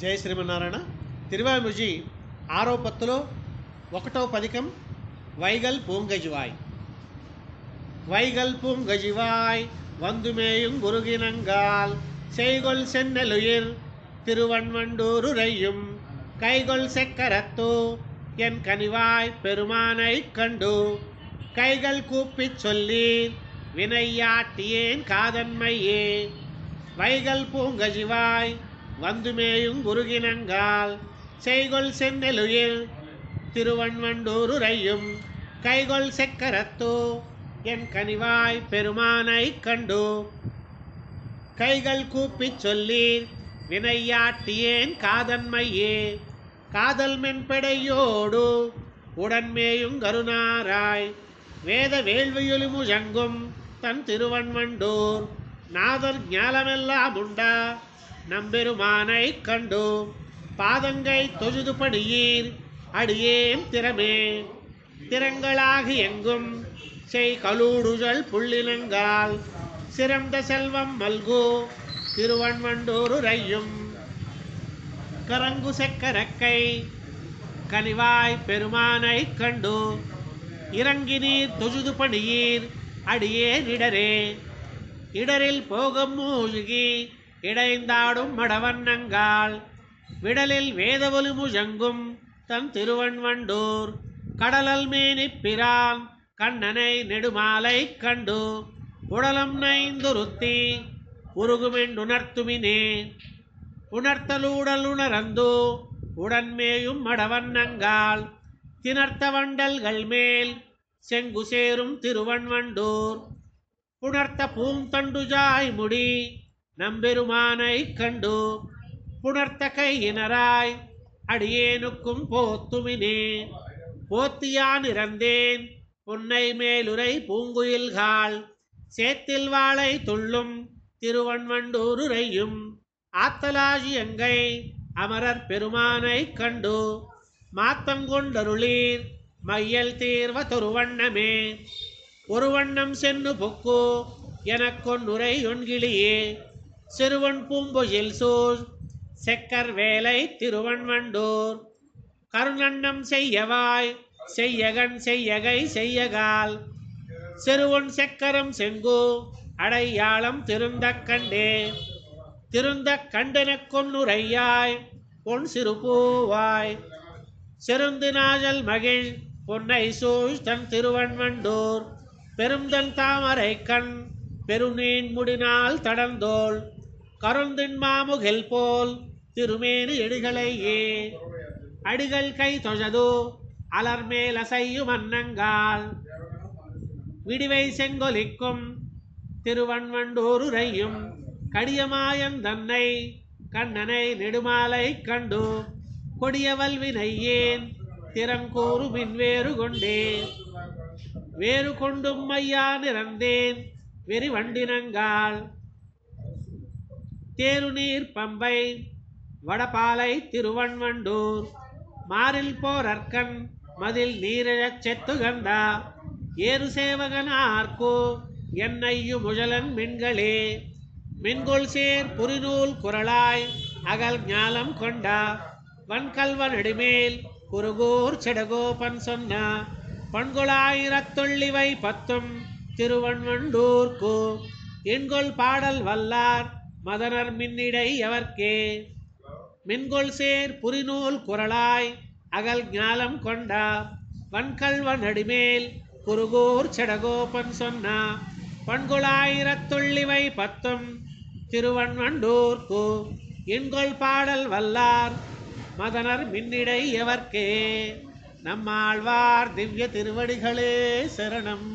జయ శ్రీమన్నారాయణ. తిరువాయిముజి 6వ పత్తులో 1వ పదికం వైగల్ பூங்கஜிவாய். வைகல் பூங்கஜிவாய் வந்துமேயும் குருகினங்கால் செய்கொள் சென்னலுயிர் திருவன்வண்டூருரையும் கைகொள் செக்கரத்தோ என் கனிவாய் பெருமானைக் கண்டு கைகள் கூப்பிச் சொல்லீர் வினையாட்டியேன் காதன்மையே. வைகல் பூங்கஜிவாய் வந்துமேயும் குருகினங்கால் செய்கொள் சென்னலுயிர் திருவன்வண்டூருரையும் கைகொள் செக்கரத்தோ என் கனிவாய் பெருமானைக் கண்டு கைகள் கூப்பிச் சொல்லீர் வினையாட்டியேன் காதன்மையே. காதல் மென்பெடையோடு உடன்மேயும் கருணாராய் வேத வேள்வியொலி முழங்கும் தன் திருவன்வண்டூர் நாதர் ஞாலமெல்லாம் உண்டா நம்பெருமானைக் கண்டு பாதங்கை தொழுது பணியீர் அடியேம் திறமே. திறங்களாகி எங்கும் செய் கலூடுதல் புள்ளினங்கால் சிறந்த செல்வம் மல்கு திருவன்வண்டூருரையும் கரங்கு செக்கரக்கை கனிவாய் பெருமானைக் கண்டு இறங்கி நீர் தொழுது பணியீர் அடியேன் இடரே. இடரில் போகம் மூழ்கி இடைந்தாடும் மடவண்ணங்கால் விடலில் வேதவொலி முழங்கும் தன் திருவன்வண்டூர் கடலல் மேனி பிரான் கண்ணனை நெடுமாலைக் கண்டு உடலம் நைந்துருத்தி உருகுமென்றுணர்த்துமினே. உணர்த்தலூடல் உணரந்து உடன்மேயும் மடவண்ணங்கால் திணர்த்த வண்டல்கள் மேல் செங்கு சேரும் திருவன்வண்டூர் புணர்த்த பூந்தண்டுஜாய் முடி நம்பெருமானைக் கண்டு புணர்த்த கையினராய் அடியேனுக்கும் போத்துமினே. போத்தியான் இறந்தேன் பொன்னை மேலுரை பூங்குயில்கால் சேத்தில் வாழை துள்ளும் திருவன்வண்டூருரையும் ஆத்தலாகி எங்கை அமரர் பெருமானைக் கண்டு மாத்தங்கொண்டருளீர் மையல் தீர்வ தொருவண்ணமே. ஒரு வண்ணம் சென்னு பொக்கு எனக்கொன்னுரை ஒன்கிளியே சிறுவன் பூம்பொயில் சூழ் செக்கர் வேலை திருவன்வண்டூர் கருணண்ணம் செய்யவாய் செய்யகன் செய்யகை செய்யகால் சிறுவன் செக்கரம் செங்கு அடையாளம் திருந்த கண்டே. திருந்த கண்டனக் கொன்னுரையாய் பொன் சிறுபூவாய் செருந்து நாஜல் மகிழ் பொன்னை சூழ் தன் திருவன்வண்டூர் பெருந்தன் தாமரை கண் பெருநீன் முடினால் தடந்தோள் கருந்தின் மாமுகில் போல் திருமேனி எடிகளையே. அடிகள் கை தொழது அலர்மேல் அசையும் அன்னங்கால் விடிவை செங்கொலிக்கும் திருவன்வண்டூருரையும் கடியமாயன் தன்னை கண்ணனை நெடுமாலைக் கண்டு கொடியவல் வினையேன் திறங்கூறு மின்வேறு கொண்டே. வேறு கொண்டும் மையா நிறந்தேன் வெறி வண்டினங்கால் தேருநீர் பம்பை வடபாலை திருவன்வண்டூர் மாறில் போரற்கண் மதில் நீரழச் செத்துகந்தா ஏறு சேவகனார்க்கு என்னையு முழலன் மின்களே. மின்கொள் சேர் புரிநூல் குரலாய் அகல் ஞாலம் கொண்டா வன்கல்வன் அடிமேல் குருகூர் செடகோபன் சொன்ன பண்கொளாயிரத்தொள்ளிவை பத்தும் திருவன்வண்டூர்க்கு எண்கொள் பாடல் வல்லார் மதனர் மின்னிடை எவர்க்கே. மின்கொள் சேர் புரிநூல் குரலாய் அகல் ஞாலம் கொண்டா வன்கல்வன் அடிமேல் குருகூர் செடகோபன் சொன்ன பண்கொளாயிரத்தொள்ளிவை பத்தும் திருவன்வண்டூர்க்கு எண்கொள் பாடல் வல்லார் மதனர் மின்னிடை எவர்க்கே. நம்மாழ்வார் திவ்ய திருவடிகளே சரணம்.